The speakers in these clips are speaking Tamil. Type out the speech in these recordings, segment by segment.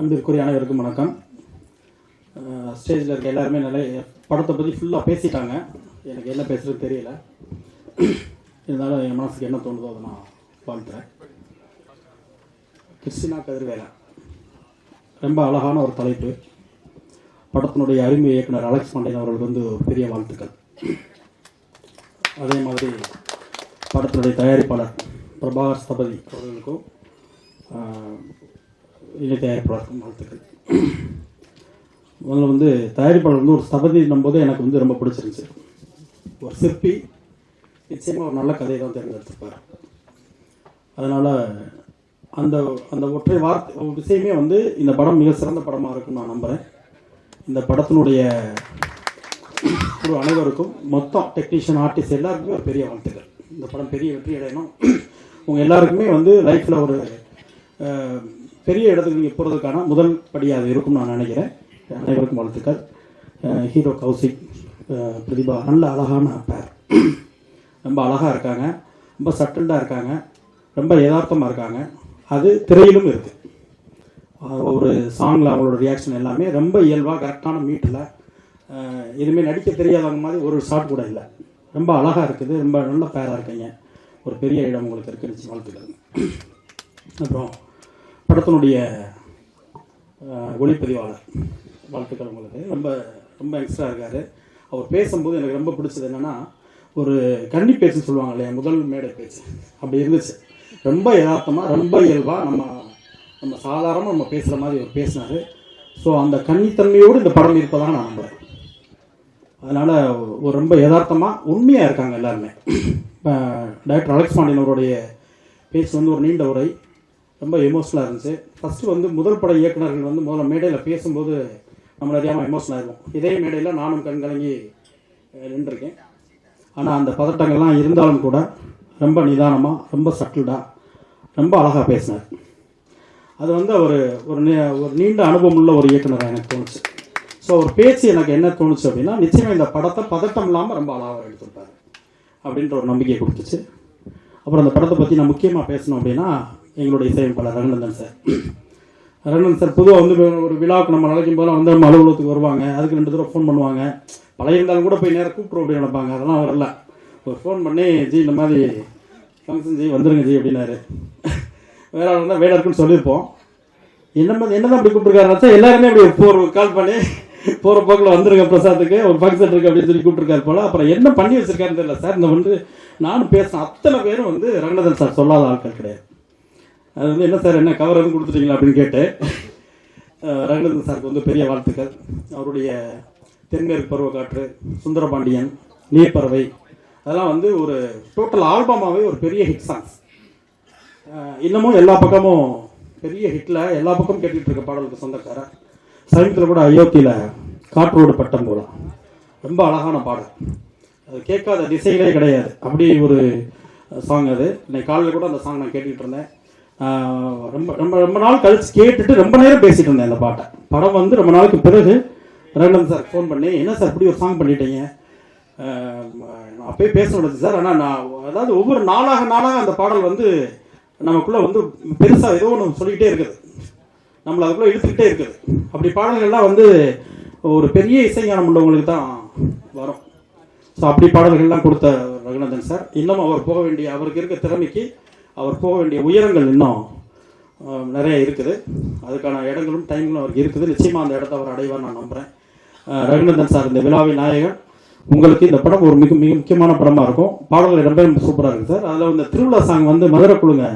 அன்பிற்குரிய அனைவருக்கும் வணக்கம். ஸ்டேஜில் இருக்க எல்லாருமே நிறைய படத்தை பற்றி ஃபுல்லாக பேசிட்டாங்க. எனக்கு என்ன பேசுகிறது தெரியல. இருந்தாலும் என் மனசுக்கு என்ன தோணுதோ அதை நான் வாழ்த்துறேன். கிறிஸ்டினா கதிர்வேலா ரொம்ப அழகான ஒரு தலைப்பு. படத்தினுடைய அறிமுக இயக்குனர் அலெக்ஸ் பாண்டியன் அவர்களுக்கு வந்து ஒரு பெரிய வாழ்த்துக்கள். அதே மாதிரி படத்தினுடைய தயாரிப்பாளர் பிரபாகர் ஸ்தபதி அவர்களுக்கும் இணை தயாரிப்பாளருக்கும் வாழ்த்துக்கள். முதல்ல வந்து தயாரிப்பாளர் வந்து ஒரு ஸ்தபதின்னும் போது எனக்கு வந்து ரொம்ப பிடிச்சிருந்துச்சு. ஒரு சிற்பி நிச்சயமாக ஒரு நல்ல கதையை தான் தேர்ந்தெடுத்திருப்பார். அதனால் அந்த அந்த ஒற்றை வார்த்தை விஷயமே வந்து இந்த படம் மிக சிறந்த படமாக இருக்குன்னு நான் நம்புகிறேன். இந்த படத்தினுடைய ஒரு அனைவருக்கும் மொத்தம் டெக்னீஷியன் ஆர்டிஸ்ட் எல்லாருக்குமே ஒரு பெரிய வாழ்த்துக்கள். இந்த படம் பெரிய வெற்றி அடையணும். உங்கள் எல்லாருக்குமே வந்து லைஃப்பில் ஒரு பெரிய இடத்துக்கு நீங்கள் போகிறதுக்கான முதல் படியாக இருக்கும்னு நான் நினைக்கிறேன். அனைவருக்கும் வாழ்த்துக்கள். ஹீரோ கௌசிக், பிரதிபா நல்ல அழகான பேர். ரொம்ப அழகாக இருக்காங்க, ரொம்ப சட்டில்டாக இருக்காங்க, ரொம்ப யதார்த்தமாக இருக்காங்க. அது திரையிலும் இருக்குது. ஒரு சாங்கில் அவங்களோட ரியாக்ஷன் எல்லாமே ரொம்ப இயல்பாக கரெக்டான மீட்டில் எதுவுமே நடிக்க தெரியாதவங்க மாதிரி ஒரு ஷாட் கூட இல்லை. ரொம்ப அழகாக இருக்குது. ரொம்ப நல்ல பேராக இருக்கீங்க. ஒரு பெரிய இடம் உங்களுக்கு இருக்குன்னு வாழ்த்துக்கள். அப்புறம் படத்தினுடைய ஒளிப்பதிவாளர் வாழ்த்துக்கள் உங்களுக்கு. ரொம்ப ரொம்ப எக்ஸ்ட்ரா இருக்கார். அவர் பேசும்போது எனக்கு ரொம்ப பிடிச்சது என்னென்னா, ஒரு கன்னி பேச்சுன்னு சொல்லுவாங்க இல்லையா, முதல் மேடை பேச்சு அப்படி இருந்துச்சு. ரொம்ப யதார்த்தமாக ரொம்ப இயல்பாக நம்ம சாதாரணமாக நம்ம பேசுகிற மாதிரி அவர் பேசினார். ஸோ அந்த கன்னித்தன்மையோடு இந்த படம் இருப்பதாக நான் நம்புகிறேன். அதனால் ஒரு ரொம்ப யதார்த்தமாக உண்மையாக இருக்காங்க எல்லாருமே. இப்போ டைரக்டர் அலெக்ஸ் பாண்டியன் அவருடைய பேச்சு வந்து ஒரு நீண்ட உரை, ரொம்ப எமோஷனலாக இருந்துச்சு. ஃபஸ்ட்டு வந்து முதல் பட இயக்குநர்கள் வந்து முதல்ல மேடையில் பேசும்போது நம்மள அறியாமல் எமோஷனல் ஆகிடும். இதே மேடையில் நானும் கண்கலங்கி நின்றுருக்கேன். ஆனால் அந்த பதட்டங்கள்லாம் இருந்தாலும் கூட ரொம்ப நிதானமாக, ரொம்ப சட்டில்டாக, ரொம்ப அழகாக பேசினார். அது வந்து அவர் ஒரு நீண்ட அனுபவம் உள்ள ஒரு இயக்குனராக எனக்கு தோணுச்சு. ஸோ ஒரு பேச்சு எனக்கு என்ன தோணுச்சு அப்படின்னா, நிச்சயமாக இந்த படத்தை பதட்டம் இல்லாமல் ரொம்ப அழகாக எடுத்துருப்பார் அப்படின்ற ஒரு நம்பிக்கையை கொடுத்துச்சு. அப்புறம் அந்த படத்தை பற்றி நான் முக்கியமாக பேசணும் அப்படின்னா, எங்களுடைய இசையமைப்பாளர் ரகுநந்தன் சார். ரகுநந்தன் சார் பொதுவாக வந்து ஒரு விழாவுக்கு நம்ம நடக்கும் போதெல்லாம் வந்து நம்ம அலுவலகத்துக்கு வருவாங்க. அதுக்கு 2 தடவை ஃபோன் பண்ணுவாங்க. பழைய இருந்தாலும் கூட போய் நேரம் கூப்பிட்றோம் அப்படின்னு நினைப்பாங்க. அதெல்லாம் வரல. ஒரு ஃபோன் பண்ணி, ஜி இந்த மாதிரி ஃபங்க்ஷன் ஜி வந்துருங்க ஜி அப்படின்னாரு. வேற ஆள் இருந்தால் வேலை இருக்குன்னு சொல்லியிருப்போம். என்னதான் அப்படி கூப்பிட்டுருக்காரு, எல்லாருமே அப்படி ஒரு கால் பண்ணி போகிற போக்கில் வந்துருங்க பிரசாத்துக்கு ஒரு ஃபங்க்ஷன் இருக்குது அப்படின்னு சொல்லி கூப்பிட்டுருக்காரு போல. அப்புறம் என்ன பண்ணி வச்சிருக்காருன்னு தெரியல சார். இந்த வந்து நானும் பேசினேன். அத்தனை பேரும் வந்து ரகுநந்தன் சார் சொல்லாத ஆட்கள் கிடையாது. அது வந்து என்ன சார் என்ன கவர் எதுவும் கொடுத்துட்டீங்களா அப்படின்னு கேட்டு ரகுநந்தன் சாருக்கு வந்து பெரிய வாழ்த்துக்கள். அவருடைய தென்மேற்கு பருவக்காற்று, சுந்தரபாண்டியன், நீர்ப்பறவை அதெல்லாம் வந்து ஒரு டோட்டல் ஆல்பமாகவே ஒரு பெரிய ஹிட் சாங்ஸ். இன்னமும் எல்லா பக்கமும் பெரிய ஹிட்டில் எல்லா பக்கமும் கேட்டுக்கிட்டு இருக்க பாடலுக்கு சொந்தக்காரர். சமீபத்தில் கூட அயோத்தியில் காற்றோடு பட்டம் போல ரொம்ப அழகான பாடல். அது கேட்காத திசைகளே கிடையாது. அப்படி ஒரு சாங் அது. இன்னைக்கு காலையில் கூட அந்த சாங் நான் கேட்டுக்கிட்டு இருந்தேன். ரொம்ப ரொம்ப ரொம்ப நாள் கழிச்சு கேட்டுட்டு ரொம்ப நேரம் பேசிகிட்டு இருந்தேன் அந்த பாட்டை. படம் வந்து ரொம்ப நாளுக்கு பிறகு ரகுநந்தன் சார் ஃபோன் பண்ணி, என்ன சார் இப்படி ஒரு சாங் பண்ணிட்டீங்க, அப்பயே பேச முடியாது சார். ஆனால் நான் அதாவது ஒவ்வொரு நாளாக அந்த பாடல் வந்து நமக்குள்ளே வந்து பெருசாக ஏதோ ஒன்று சொல்லிக்கிட்டே இருக்குது, நம்மளை அதுக்குள்ளே இழுத்துக்கிட்டே இருக்குது. அப்படி பாடல்கள்லாம் வந்து ஒரு பெரிய இசைஞானம் உள்ளவங்களுக்கு தான் வரும். ஸோ அப்படி பாடல்கள்லாம் கொடுத்த ரகுநந்தன் சார் இன்னும் அவருக்கு இருக்க திறமைக்கு அவர் போக வேண்டிய உயரங்கள் இன்னும் நிறைய இருக்குது. அதுக்கான இடங்களும் டைம்களும் அவருக்கு இருக்குது. நிச்சயமாக அந்த இடத்த அவர் அடைவார் நான் நம்புகிறேன். ரகுநந்தன் சார் இந்த விழாவின் நாயகன். உங்களுக்கு இந்த படம் ஒரு மிக மிக முக்கியமான படமாக இருக்கும். பாடல்கள் ரொம்ப சூப்பராக இருக்குது சார். அதில் இந்த திருவிழா சாங் வந்து மதுரை குழுங்க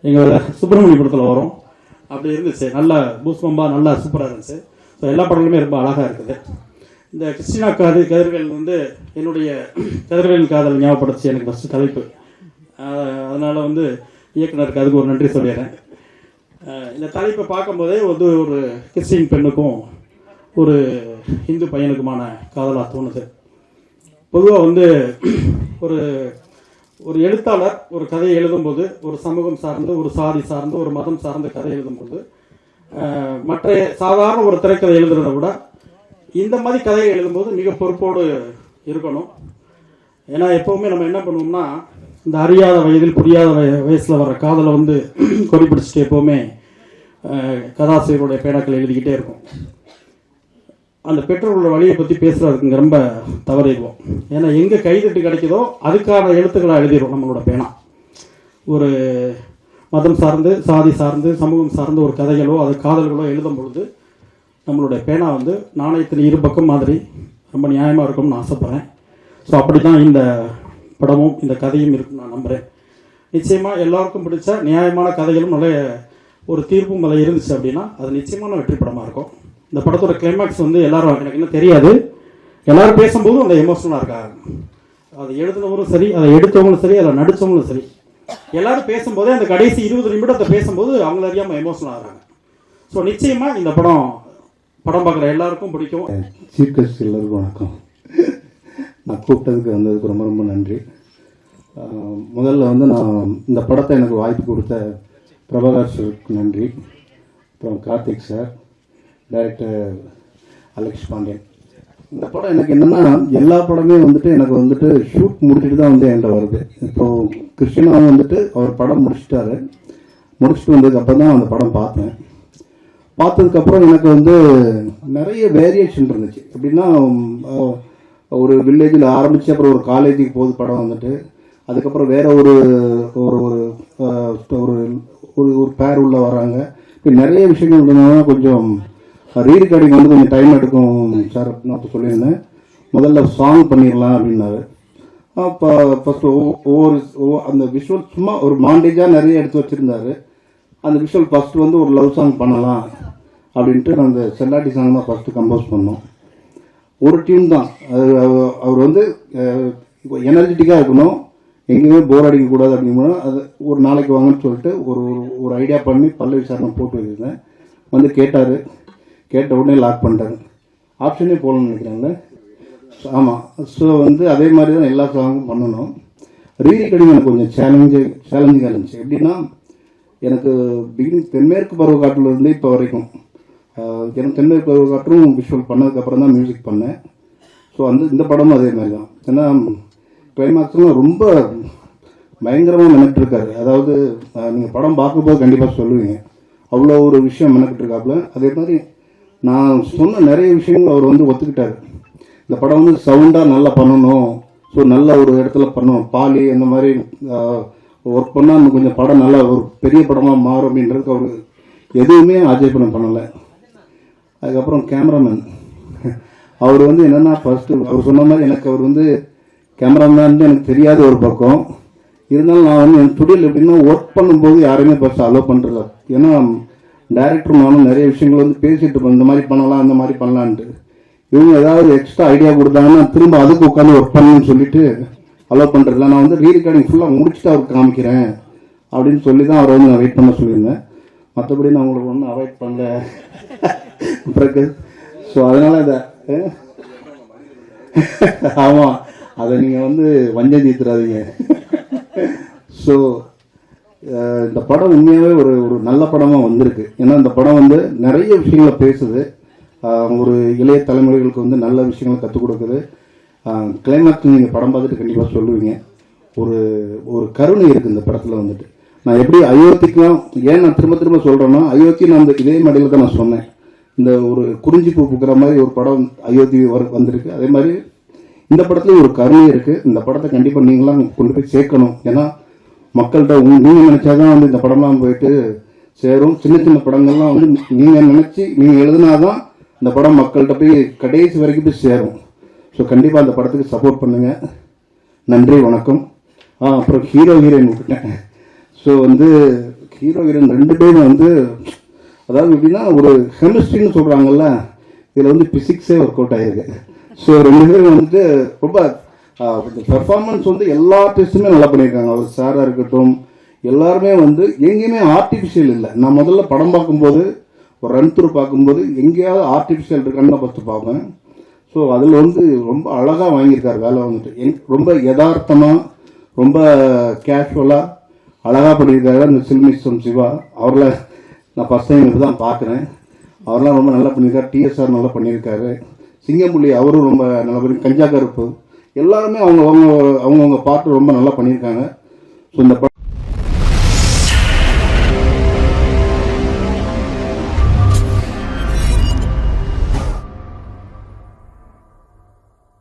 எங்களோட சுப்பிரமணியபுரத்தில் வரும். அப்படி இருந்துச்சு. நல்லா பூஸ்பம்பா நல்லா சூப்பராக இருந்துச்சு. ஸோ எல்லா படங்களுமே ரொம்ப அழகாக இருக்குது. இந்த கிறிஸ்டினா கதிர்வேல் வந்து என்னுடைய கதிர்வேல் காதல் ஞாபகப்படுத்தி எனக்கு ஃபஸ்ட்டு தலைப்பு. அதனால் வந்து இயக்குனருக்கு அதுக்கு ஒரு நன்றி சொல்லிடுறேன். இந்த தலைப்பை பார்க்கும்போதே வந்து ஒரு கிறிஸ்டின் பெண்ணுக்கும் ஒரு இந்து பையனுக்குமான காதலாக தோணுது. பொதுவாக வந்து ஒரு எழுத்தாளர் ஒரு கதையை எழுதும்போது, ஒரு சமூகம் சார்ந்து, ஒரு சாதி சார்ந்து, ஒரு மதம் சார்ந்த கதை எழுதும்போது, மற்ற சாதாரண ஒரு திரைக்கதை எழுதுறதை விட இந்த மாதிரி கதையை எழுதும்போது மிக பொறுப்போடு இருக்கணும். ஏன்னா எப்போவுமே நம்ம என்ன பண்ணுவோம்னா, இந்த அறியாத வயதில் புரியாத வயசில் வர காதலை வந்து கொடி பிடிச்சிட்டு எப்போவுமே கதாசிரியருடைய பேனாக்கள் எழுதிக்கிட்டே இருக்கும். அந்த பெற்றோர்களோட வழியை பற்றி பேசுகிறதுக்கு ரொம்ப தவறிடுவோம். ஏன்னா எங்கே கைதட்டு கிடைக்குதோ அதுக்கான எழுத்துக்களை எழுதிடுவோம் நம்மளோட பேனா. ஒரு மதம் சார்ந்து, சாதி சார்ந்து, சமூகம் சார்ந்து ஒரு கதைகளோ அது காதல்களோ எழுதும் பொழுது நம்மளுடைய பேனா நாணயத்தின் இரு பக்கம் மாதிரி ரொம்ப நியாயமாக இருக்கும்னு ஆசைப்பட்றேன். ஸோ அப்படி தான் இந்த படமும் இந்த கதையும் இருக்குன்னு நான் நம்புகிறேன். நிச்சயமாக எல்லாருக்கும் பிடிச்ச நியாயமான கதைகளும் நல்ல ஒரு தீர்ப்பும் அதில் இருந்துச்சு அப்படின்னா அது நிச்சயமான வெற்றி படமாக இருக்கும். இந்த படத்தோட கிளைமேக்ஸ் எல்லாரும் எனக்கு இன்னும் தெரியாது, எல்லாரும் பேசும்போதும் அந்த எமோஷனலாக இருக்காங்க. அதை எழுதுனவங்களும் சரி, அதை எடுத்தவங்களும் சரி, அதை நடித்தவங்களும் சரி, எல்லாரும் பேசும்போதே அந்த கடைசி 20 நிமிடத்தை பேசும்போது அவங்கள அறியாமல் எமோஷனல் ஆகிறாங்க. ஸோ நிச்சயமாக இந்த படம் பார்க்குற எல்லாருக்கும் பிடிக்கும். சீஃப் கெஸ்ட் எல்லாருக்கும் வணக்கம். நான் கூப்பிட்டதுக்கு வந்ததுக்கு ரொம்ப ரொம்ப நன்றி. முதல்ல நான் இந்த படத்தை எனக்கு வாய்ப்பு கொடுத்த பிரபாகர் சாருக்கு நன்றி. அப்புறம் Karthik sir, director Alex Pandian. இந்த படம் எனக்கு என்னென்னா எல்லா படமே எனக்கு ஷூட் முடிச்சுட்டு தான் என்கிட்ட வருது. இப்போது கிருஷ்ணாவும் அவர் படம் முடிச்சுட்டு வந்ததுக்கப்புறம் தான் அந்த படம் பார்த்தேன். பார்த்ததுக்கப்புறம் எனக்கு நிறைய வேரியேஷன் இருந்துச்சு. எப்படின்னா ஒரு வில்லேஜில் ஆரம்பித்து அப்புறம் ஒரு காலேஜுக்கு போகுது படம் அதுக்கப்புறம் வேற ஒரு ஒரு ஒரு ஒரு பேர் உள்ள வராங்க. இப்போ நிறைய விஷயங்கள் கொஞ்சம் ரீரெக்கார்டிங் கொஞ்சம் டைம் எடுக்கும் சார் அப்படின்னு சொல்லியிருந்தேன். முதல்ல சாங் பண்ணிடலாம் அப்படின்னாரு. அப்போ ஃபஸ்ட்டு அந்த விஷுவல் சும்மா ஒரு மாண்டேஜாக நிறைய எடுத்து வச்சுருந்தாரு. அந்த விஷுவல் ஃபஸ்ட்டு ஒரு லவ் சாங் பண்ணலாம் அப்படின்ட்டு நான் அந்த செல்லாட்டி சாங் தான் ஃபஸ்ட்டு கம்போஸ் பண்ணோம். ஒரு டியூன் தான் அது. அவர் எனர்ஜெட்டிக்காக இருக்கணும், எங்கேயுமே போர் அடிக்கக்கூடாது அப்படின்னா அது ஒரு நாளைக்கு வாங்கன்னு சொல்லிட்டு ஒரு ஐடியா பண்ணி பல்ல விசாரணை போட்டு வச்சுருந்தேன். கேட்டார். கேட்ட உடனே லாக் பண்ணிட்டாரு. ஆப்ஷனே போகணும்னு நினைக்கிறாங்க. ஆமாம். ஸோ அதே மாதிரி தான் எல்லா சாங்கும் பண்ணணும். ரீரெக்கார்டிங் எனக்கு கொஞ்சம் சேலஞ்சிங்காக இருந்துச்சு. எப்படின்னா எனக்கு தென்மேற்கு பருவக்காட்டிலிருந்து இப்போ வரைக்கும் எனக்கு தென்மேற்கு பருவக்காற்றும் விஷுவல் பண்ணதுக்கப்புறம் தான் மியூசிக் பண்ணேன். ஸோ இந்த படமும் அதே மாதிரி தான். ஏன்னா கிளைமாக்ஸ்லாம் ரொம்ப பயங்கரமாக மெனக்கிட்டுருக்காரு. அதாவது நீங்கள் படம் பார்க்கும்போது கண்டிப்பாக சொல்லுவீங்க, அவ்வளோ ஒரு விஷயம் மெனக்கிட்டுருக்காப்புல. அதே மாதிரி நான் சொன்ன நிறைய விஷயங்கள் அவர் ஒத்துக்கிட்டார். இந்த படம் சவுண்டாக நல்லா பண்ணணும், ஸோ நல்ல ஒரு இடத்துல பண்ணணும், பாலி அந்த மாதிரி ஒர்க் பண்ணால் இன்னும் கொஞ்சம் படம் நல்லா ஒரு பெரிய படமாக மாறும் அப்படின்றதுக்கு அவர் எதுவுமே ஆச்சரியப்படம் பண்ணலை. அதுக்கப்புறம் கேமராமேன் அவர் என்னென்னா ஃபஸ்ட்டு அவர் சொன்ன மாதிரி எனக்கு அவர் கேமராமேன் எனக்கு தெரியாத ஒரு பக்கம் இருந்தாலும் நான் என் ஸ்டுடியோவில் எப்படின்னா ஒர்க் பண்ணும்போது யாரையுமே ஃபஸ்ட்டு அலோவ் பண்ணுறதில்ல. ஏன்னா டைரக்டர் நானும் நிறைய விஷயங்கள் பேசிட்டு இருப்போம், இந்த மாதிரி பண்ணலாம் அந்த மாதிரி பண்ணலான்ட்டு. இவங்க ஏதாவது எக்ஸ்ட்ரா ஐடியா கொடுத்தாங்கன்னா திரும்ப அதுக்கு உட்காந்து ஒர்க் பண்ணணும்னு சொல்லிட்டு அலோவ் பண்ணுறதில்ல. நான் ரீரெக்கார்டிங் ஃபுல்லாக முடிச்சுட்டு அவருக்கு காமிக்கிறேன் அப்படின்னு சொல்லி தான் அவரை நான் வெயிட் பண்ண சொல்லியிருந்தேன். மற்றபடி நான் உங்களுக்கு ஒன்றும் அவாய்ட் பண்ணல பிறகு. ஸோ அதனால் இதை ஆமாம், அதை நீங்கள் வஞ்சம் தீர்த்துறாதீங்க. ஸோ இந்த படம் உண்மையாகவே ஒரு நல்ல படமாக வந்திருக்கு. ஏன்னா இந்த படம் நிறைய விஷயங்களை பேசுது, ஒரு இளைய தலைமுறைகளுக்கு நல்ல விஷயங்களை கற்றுக் கொடுக்குது. கிளைமேக்ஸ் நீங்கள் படம் பார்த்துட்டு கண்டிப்பாக சொல்லுவீங்க. ஒரு கருணை இருக்குது இந்த படத்தில். நான் எப்படி அயோத்திக்கெலாம் ஏன் நான் திரும்ப திரும்ப சொல்கிறேன்னா, அயோத்தி நான் இதே மடியில் தான் நான் சொன்னேன். இந்த ஒரு குறிஞ்சி பூ பூக்கிற மாதிரி ஒரு படம் அயோத்தி வந்திருக்கு. அதே மாதிரி இந்த படத்துலேயும் ஒரு கருணை இருக்குது. இந்த படத்தை கண்டிப்பாக நீங்களாம் கொண்டு போய் சேர்க்கணும். ஏன்னா மக்கள்கிட்ட நீங்கள் நினச்சாதான் இந்த படம்லாம் போயிட்டு சேரும். சின்ன சின்ன படங்கள்லாம் நீங்கள் நினச்சி நீங்கள் எழுதுனாதான் இந்த படம் மக்கள்கிட்ட போய் கடைசி வரைக்கும் போய் சேரும். ஸோ கண்டிப்பாக அந்த படத்துக்கு சப்போர்ட் பண்ணுங்கள். நன்றி, வணக்கம். அப்புறம் ஹீரோ ஹீரோயின் விட்டுட்டேன். ஸோ ஹீரோ ஹீரோயின் 2 பேரும் அதாவது எப்படின்னா ஒரு கெமிஸ்ட்ரின்னு சொல்கிறாங்கல்ல, இதில் பிசிக்ஸே ஒர்க் அவுட் ஆகிருக்கு. ஸோ 2 பேரும் ரொம்ப பெர்ஃபார்மன்ஸ் எல்லா டெஸ்ட்டுமே நல்லா பண்ணியிருக்காங்க. அவர் சாராக இருக்கட்டும், எல்லாருமே எங்கேயுமே ஆர்டிஃபிஷியல் இல்லை. நான் முதல்ல படம் பார்க்கும்போது ஒரு ரன் த்ரூ பார்க்கும்போது எங்கேயாவது ஆர்டிஃபிஷியல் இருக்கான்னு தான் ஃபஸ்ட்டு பார்ப்பேன். ஸோ அதில் ரொம்ப அழகாக வாங்கியிருக்காரு வேலை. ரொம்ப யதார்த்தமாக ரொம்ப கேஷுவலாக அழகாக பண்ணியிருக்காரு அந்த சில்மிஸ்டம் சிவா. அவரை நான் ஃபஸ்ட் டைம் இப்போ தான் பார்க்குறேன். அவரெல்லாம் ரொம்ப நல்லா பண்ணியிருக்காரு. டிஎஸ்ஆர் நல்லா பண்ணியிருக்காரு. சிங்கம்புலி அவரும் ரொம்ப நல்லா பண்ணி, கஞ்சா கருப்பு எல்லாருமே அவங்கவுங்க பாட்டு ரொம்ப நல்லா பண்ணியிருக்காங்க. ஸோ இந்த